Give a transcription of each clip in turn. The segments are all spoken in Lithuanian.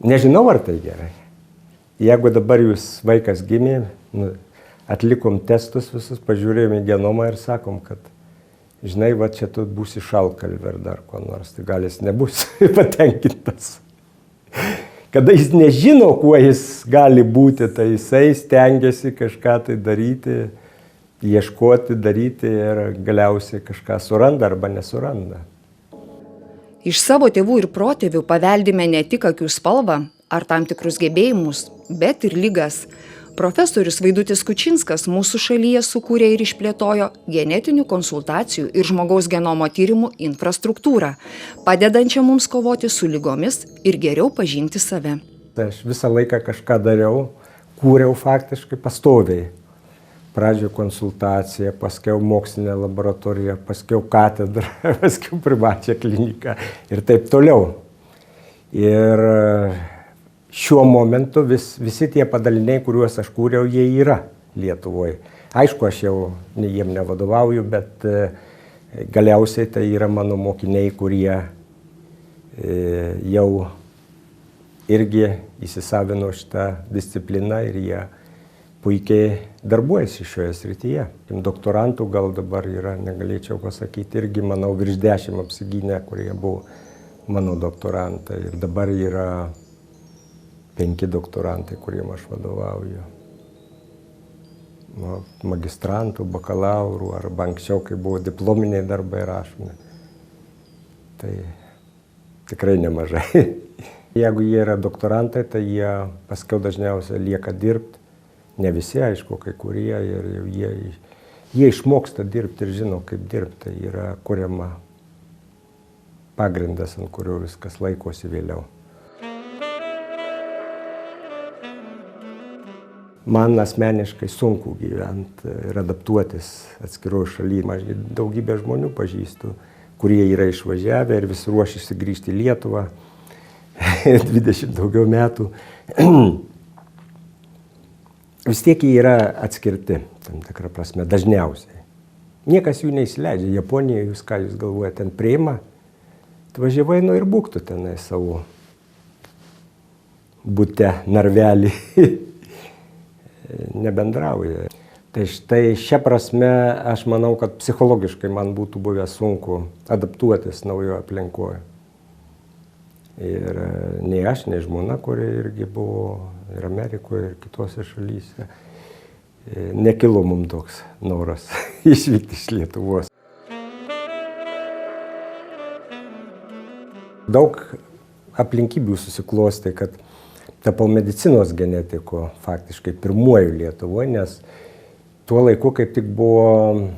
Nežinau, ar tai gerai. Jeigu dabar vaikas gimė, atlikom testus visus, pažiūrėjome į genomą ir sakom, kad žinai, va čia tu būsi šaltkalvė ar dar ko nors, tai gal jis nebus patenkintas. Kada jis nežino, kuo jis gali būti, tai jisai stengiasi kažką tai daryti, ieškoti, daryti ir galiausiai kažką suranda arba nesuranda. Iš savo tėvų ir protėvių paveldime ne tik akių spalvą ar tam tikrus gebėjimus, bet ir ligas. Profesorius Vaidutis Kučinskas mūsų šalyje sukūrė ir išplėtojo genetinių konsultacijų ir žmogaus genomo tyrimų infrastruktūrą, padedančią mums kovoti su ligomis ir geriau pažinti save. Aš visą laiką kažką dariau, kūriau faktiškai pastoviai. Pradžioje konsultaciją, paskiau mokslinę laboratoriją, paskiau katedrą, paskiau privačią kliniką ir taip toliau. Ir šiuo momentu visi tie padaliniai, kuriuos aš kūriau, jie yra Lietuvoje. Aišku, aš jau jiem nevadovauju, bet galiausiai tai yra mano mokiniai, kurie jau irgi įsisavino šitą discipliną ir jie puikiai darbuojasi šioje srityje. Doktorantų gal dabar yra, negalėčiau pasakyti, irgi, manau, virš 10 apsigynę, kurie buvo mano doktorantai. Ir dabar yra 5 doktorantai, kuriem aš vadovauju. Magistrantų, bakalaurų, arba anksčiau, kai buvo diplominiai darbai rašomi. Tai tikrai nemažai. Jeigu jie yra doktorantai, tai jie paskiau dažniausiai lieka dirbti. Ne visi, aišku, kai kurie, ir jie išmoksta dirbti ir žino, kaip dirbti. Tai yra kuriama pagrindas, ant kurio viskas laikosi vėliau. Man asmeniškai sunku gyventi ir adaptuotis atskiroje šalyje. Aš daugybę žmonių pažįstu, kurie yra išvažiavę ir vis ruošiasi grįžti į Lietuvą 20 daugiau metų. Vis tiek jie yra atskirti, tam tikrą prasme, dažniausiai. Niekas jų neįsileidžia. Japonijoje, ką jūs galvojate, ten priima, atvažiavai, ir būk tu tenai savo bute, narvelį, nebendrauja. Tai štai šią prasme aš manau, kad psichologiškai man būtų buvę sunku adaptuotis naujoje aplinkoje. Ir nei aš, nei žmona, kuri irgi buvo ir Amerikoje, ir kitose šalyse, nekilo mums toks noras išvykti iš Lietuvos. Daug aplinkybių susiklostė, kad tapau medicinos genetiko faktiškai pirmuoju Lietuvoje, nes tuo laiku kaip tik buvo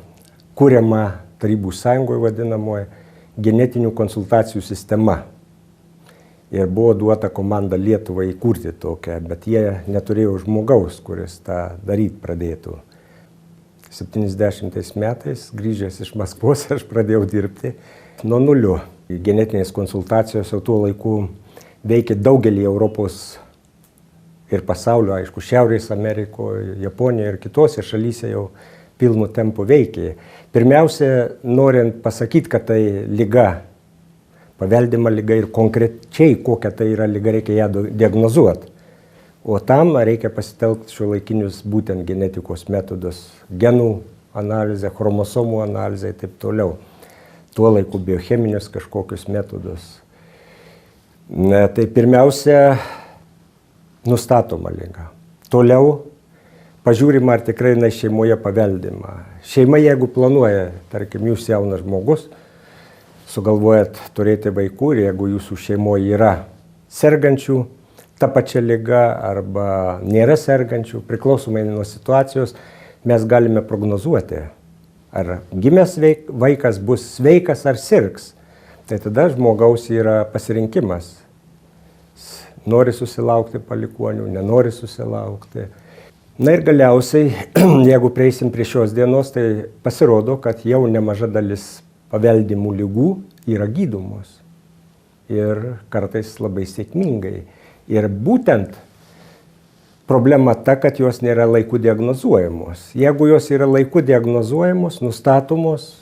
kuriama Tarybų Sąjungoje vadinamoje genetinių konsultacijų sistema. Ir buvo duota komanda Lietuvai įkurti tokią, bet jie neturėjo žmogaus, kuris tą daryti pradėtų. 70 metais, grįžęs iš Maskvos, aš pradėjau dirbti nuo nulio. Genetinės konsultacijos jau tuo laiku veikė daugelį Europos ir pasaulio, aišku, Šiaurės Amerikoje, Japonijoje ir kitose šalyse jau pilnu tempu veikė. Pirmiausia, norint pasakyti, kad tai liga, paveldima liga ir konkrečiai kokia tai yra liga, reikia ją diagnozuoti. O tam reikia pasitelkti šiuolaikinius būtent genetikos metodus, genų analizę, chromosomų analizę ir taip toliau. Tuo laiku biocheminius kažkokius metodus. Tai pirmiausia, nustatoma liga. Toliau pažiūrima, ar tikrai šeimoje paveldima. Šeima, jeigu planuoja, tarkim, jūs jaunas žmogus, sugalvojat turėti vaikų ir jeigu jūsų šeimoje yra sergančių ta pačia liga arba nėra sergančių, priklausomai nuo situacijos, mes galime prognozuoti, ar gimęs vaikas bus sveikas ar sirgs. Tai tada žmogaus yra pasirinkimas. Nori susilaukti palikuonių, nenori susilaukti. Na ir galiausiai, jeigu prieisim prie šios dienos, tai pasirodo, kad jau nemaža dalis paveldimų ligų yra gydomos. Ir kartais labai sėkmingai. Ir būtent problema ta, kad jos nėra laiku diagnozuojamos. Jeigu jos yra laiku diagnozuojamos, nustatomos,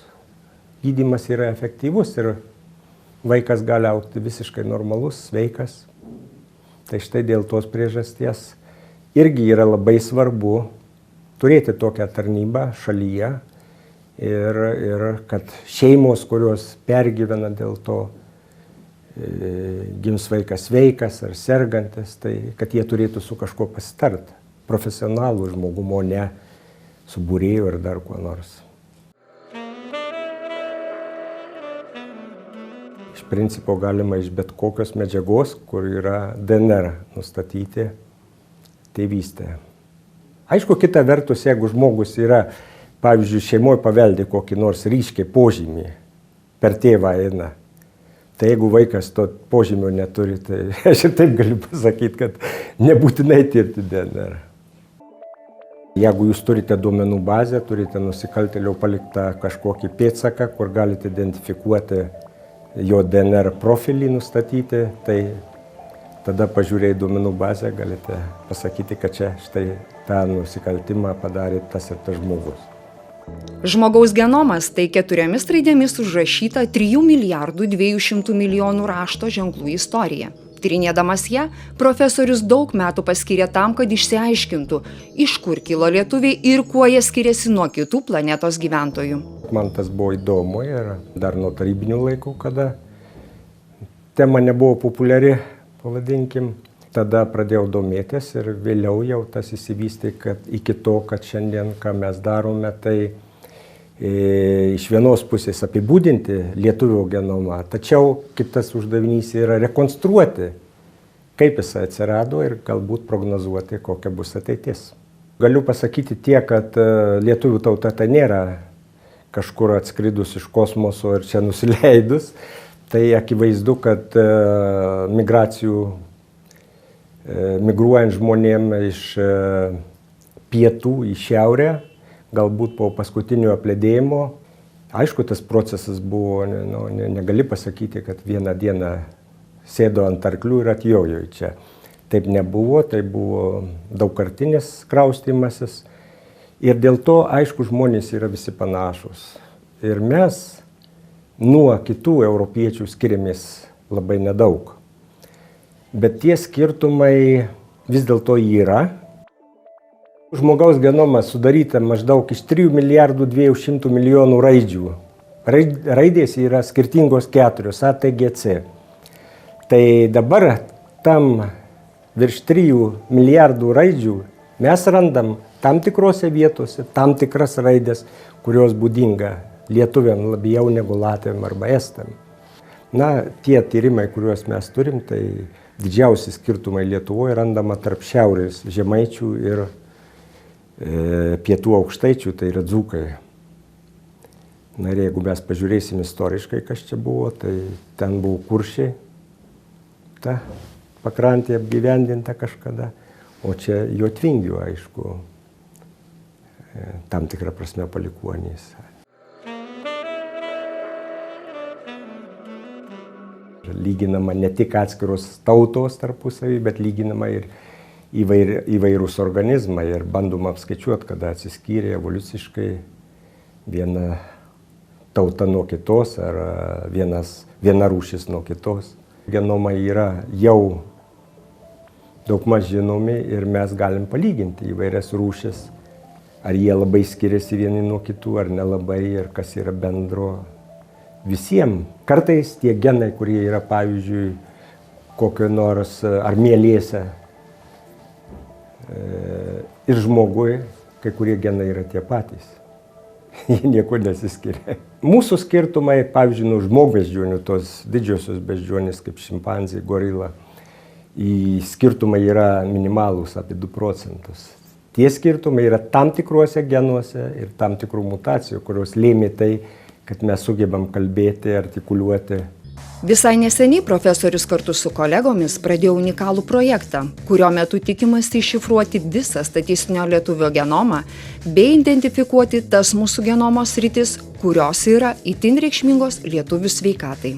gydymas yra efektyvus ir vaikas gali augti visiškai normalus, sveikas. Tai štai dėl tos priežasties irgi yra labai svarbu turėti tokią tarnybą šalyje ir kad šeimos, kurios pergyvena dėl to, gims vaikas sveikas ar sergantis, tai kad jie turėtų su kažkuo pasitart, profesionalų žmogumo, ne su būrėju ar dar kuo nors. Iš principo galima iš bet kokios medžiagos, kur yra DNR, nustatyti tėvystę. Aišku, kita vertus, jeigu žmogus yra, pavyzdžiui, šeimoje paveldi kokį nors ryškiai požymį, per tėvą eina, tai jeigu vaikas to požymio neturi, tai aš ir taip galiu pasakyti, kad nebūtinai tirti DNR. Jeigu jūs turite duomenų bazę, turite nusikaltėlio paliktą kažkokį pėdsaką, kur galite identifikuoti jo DNR profilį nustatyti, tai tada pažiūrėję duomenų bazę galite pasakyti, kad čia štai tą nusikaltimą padarė tas ir tas žmogus. Žmogaus genomas tai 4 raidėmis užrašyta 3 milijardų 200 milijonų rašto ženklų istorija. Tyrinėdamas ją, profesorius daug metų paskyrė tam, kad išsiaiškintų, iš kur kilo lietuviai ir kuo jie skiriasi nuo kitų planetos gyventojų. Man tas buvo įdomu ir dar nuo tarybinių laikų, kada tema nebuvo populiari, pavadinkim. Tada pradėjau domėtis ir vėliau jau tas įsivystė, kad iki to, kad šiandien, ką mes darome, tai iš vienos pusės apibūdinti lietuvio genomą, tačiau kitas uždavinys yra rekonstruoti, kaip jis atsirado ir galbūt prognozuoti, kokia bus ateitis. Galiu pasakyti tiek, kad lietuvių tauta tai nėra kažkur atskridus iš kosmoso ir čia nusileidus. Tai akivaizdu, kad migruojant žmonėm iš pietų į šiaurę, galbūt po paskutinio apledėjimo. Aišku, tas procesas buvo, negali pasakyti, kad vieną dieną sėdo ant arklių ir atjojo į čia. Taip nebuvo, tai buvo daugkartinis kraustymasis. Ir dėl to, aišku, žmonės yra visi panašus. Ir mes nuo kitų europiečių skiriamės labai nedaug. Bet tie skirtumai vis dėlto yra. Žmogaus genomas sudaryta maždaug iš 3 milijardų 200 milijonų raidžių. Raidės yra skirtingos 4, A, T, G, C. Tai dabar tam virš 3 milijardų raidžių mes randam tam tikrose vietose tam tikras raidės, kurios būdinga lietuviam labiau negu latviam arba estam. Na, tie tyrimai, kuriuos mes turim, tai didžiausi skirtumai Lietuvoje randama tarp šiaurės žemaičių ir pietų aukštaičių, tai yra dzūkai. Na ir jeigu mes pažiūrėsim istoriškai, kas čia buvo, tai ten buvo Kuršiai, ta pakrantė apgyvendinta kažkada, o čia Jotvingių, aišku, tam tikrą prasme palikuonys. Lyginama ne tik atskiros tautos tarpusavį, bet lyginama ir įvairūs organizmai ir bandoma apskaičiuoti, kada atsiskyrė evoliuciškai viena tauta nuo kitos ar viena rūšis nuo kitos. Genomai yra jau daugmaž žinomi ir mes galim palyginti įvairias rūšis, ar jie labai skiriasi vieni nuo kitų, ar nelabai, ir kas yra bendro visiems. Kartais tie genai, kurie yra, pavyzdžiui, kokio nors ar mielėse, ir žmogui, kai kurie genai yra tie patys. Jie nieko nesiskiria. Mūsų skirtumai, pavyzdžiui, nuo žmogbeždžionių, tos didžiosios beždžionės kaip šimpanzė, gorila, skirtumai yra minimalūs apie 2%. Tie skirtumai yra tam tikruose genuose ir tam tikrų mutacijų, kurios lėmė tai, kad mes sugebam kalbėti, artikuliuoti. Visai neseniai profesorius kartu su kolegomis pradėjo unikalų projektą, kurio metu tikimasi iššifruoti visą statistinio lietuvio genomą bei identifikuoti tas mūsų genomo sritis, kurios yra itin reikšmingos lietuvių sveikatai.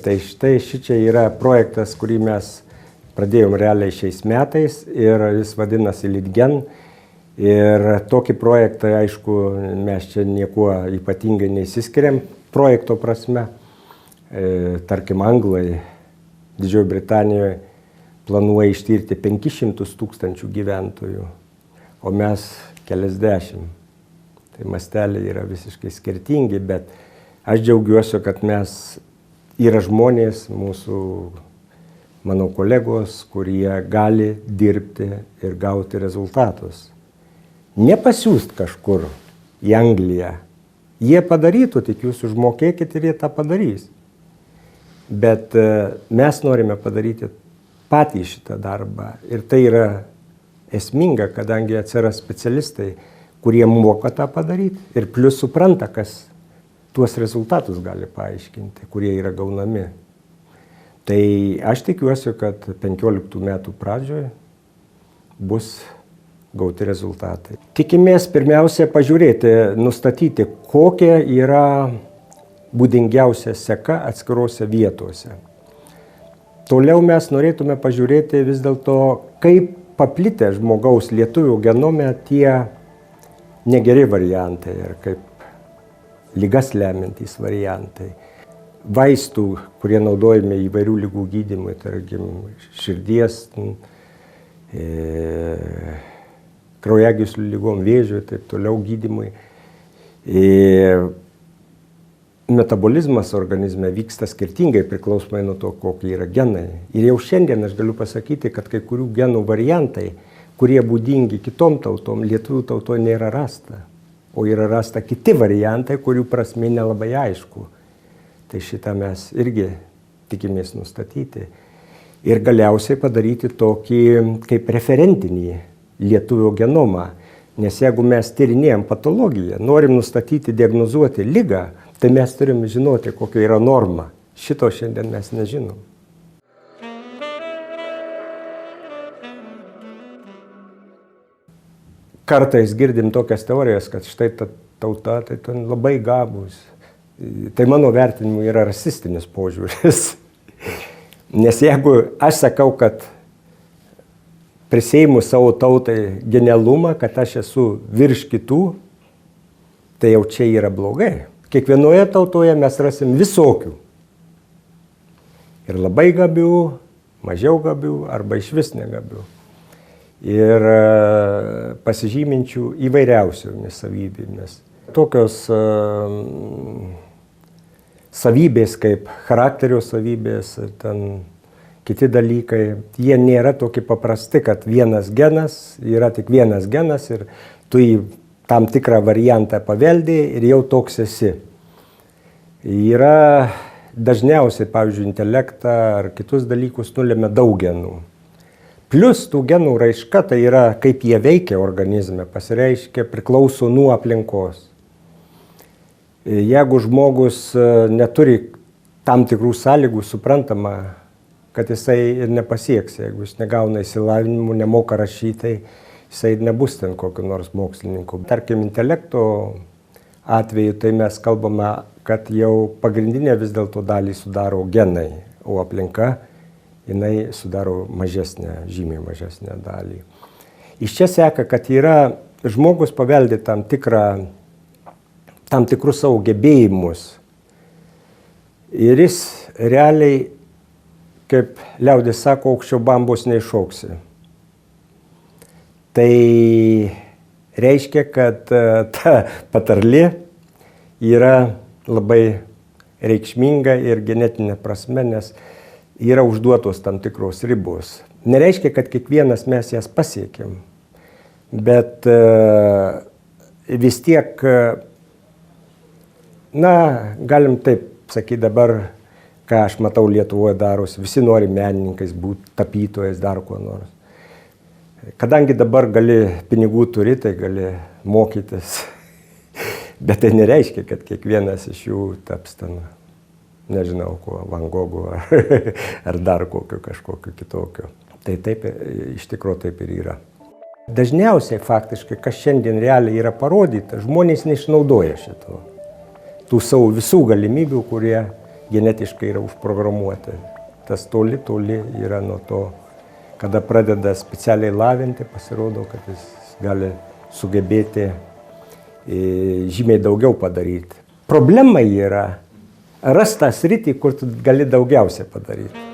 Tai štai šičia yra projektas, kurį mes pradėjom realiai šiais metais ir jis vadinasi LitGen. Ir tokį projektą, aišku, mes čia niekuo ypatingai neįsiskiriam projekto prasme. Tarkim, Anglai, Didžiojo Britanijoje planuoja ištirti 500 000 gyventojų, o mes keliasdešimt. Tai masteliai yra visiškai skirtingi, bet aš džiaugiuosi, kad yra žmonės, mano kolegos, kurie gali dirbti ir gauti rezultatus. Nepasiųst kažkur į Angliją. Jie padarytų, tik jūs užmokėkit ir jie tą padarys. Bet mes norime padaryti patys šitą darbą. Ir tai yra esminga, kadangi atsiras specialistai, kurie moka tą padaryti ir plus supranta, kas tuos rezultatus gali paaiškinti, kurie yra gaunami. Tai aš tikiuosi, kad 15 metų pradžioje bus gauti rezultatai. Tikimės pirmiausia pažiūrėti, nustatyti, kokia yra būdingiausia seka atskirose vietose. Toliau mes norėtume pažiūrėti vis dėlto, kaip paplitę žmogaus lietuvių genome tie negeri variantai ir kaip ligas lemiantys variantai. Vaistų, kurie naudojami įvairių ligų gydymui, tarkim, širdies, kraujagyslių ligom, vėžio ir taip toliau gydymui. Metabolizmas organizme vyksta skirtingai priklausomai nuo to, kokie yra genai. Ir jau šiandien aš galiu pasakyti, kad kai kurių genų variantai, kurie būdingi kitom tautom, lietuvių tautoje nėra rasta. O yra rasta kiti variantai, kurių prasmė nelabai aišku. Tai šitą mes irgi tikimės nustatyti. Ir galiausiai padaryti tokį kaip referentinį lietuvio genomą. Nes jeigu mes tyrinėjam patologiją, norim nustatyti, diagnozuoti ligą, tai mes turim žinoti, kokia yra norma. Šito šiandien mes nežinom. Kartais girdim tokias teorijas, kad štai ta tauta tai ten labai gabūs. Tai mano vertinimu yra rasistinis požiūris. Nes jeigu aš sakau, kad priseimu savo tautai genialumą, kad aš esu virš kitų, tai jau čia yra blogai. Kiekvienoje tautoje mes rasim visokių. Ir labai gabių, mažiau gabių arba išvis negabių. Ir pasižyminčių įvairiausiomis savybėmis. Tokios savybės kaip charakterio savybės, ten kiti dalykai, jie nėra tokie paprasti, kad vienas genas yra tik vienas genas ir tu į tam tikrą variantą paveldė ir jau toks esi. Yra dažniausiai, pavyzdžiui, intelektą ar kitus dalykus nulemia daug genų. Plus tų genų raiška, tai yra kaip jie veikia organizme, pasireiškia, priklauso nuo aplinkos. Jeigu žmogus neturi tam tikrų sąlygų, suprantama, kad jisai ir nepasieks. Jeigu jis negauna išsilavinimų, nemoka rašyti, jisai nebus ten kokiu nors mokslininku. Tarkim, intelekto atveju tai mes kalbame, kad jau pagrindinę vis dėlto dalį sudaro genai, o aplinka jinai sudaro žymiai mažesnę dalį. Iš čia seka, kad žmogus paveldi tam tikrus savo gebėjimus ir jis realiai, kaip liaudis sako, aukščiau bambos neiššoksi. Tai reiškia, kad ta patarlė yra labai reikšminga ir genetinė prasme, nes yra užduotos tam tikros ribos. Nereiškia, kad kiekvienas mes jas pasiekėm, bet vis tiek, galim taip sakyti dabar, ką aš matau Lietuvoje darosi, visi nori menininkais būti, tapytojais, dar kuo nors. Kadangi dabar pinigų turi, tai gali mokytis, bet tai nereiškia, kad kiekvienas iš jų taps ten, nežinau, Van Gogu ar dar kažkokiu kitokiu. Tai taip, iš tikrųjų taip ir yra. Dažniausiai faktiškai, kas šiandien realiai yra parodyta, žmonės neišnaudoja šito. Tų savo visų galimybių, kurie genetiškai yra užprogramuoti. Tas toli yra nuo to, kada pradeda specialiai lavinti, pasirodo, kad jis gali sugebėti žymiai daugiau padaryti. Problema yra rast tą sritį, kur tu gali daugiausia padaryti.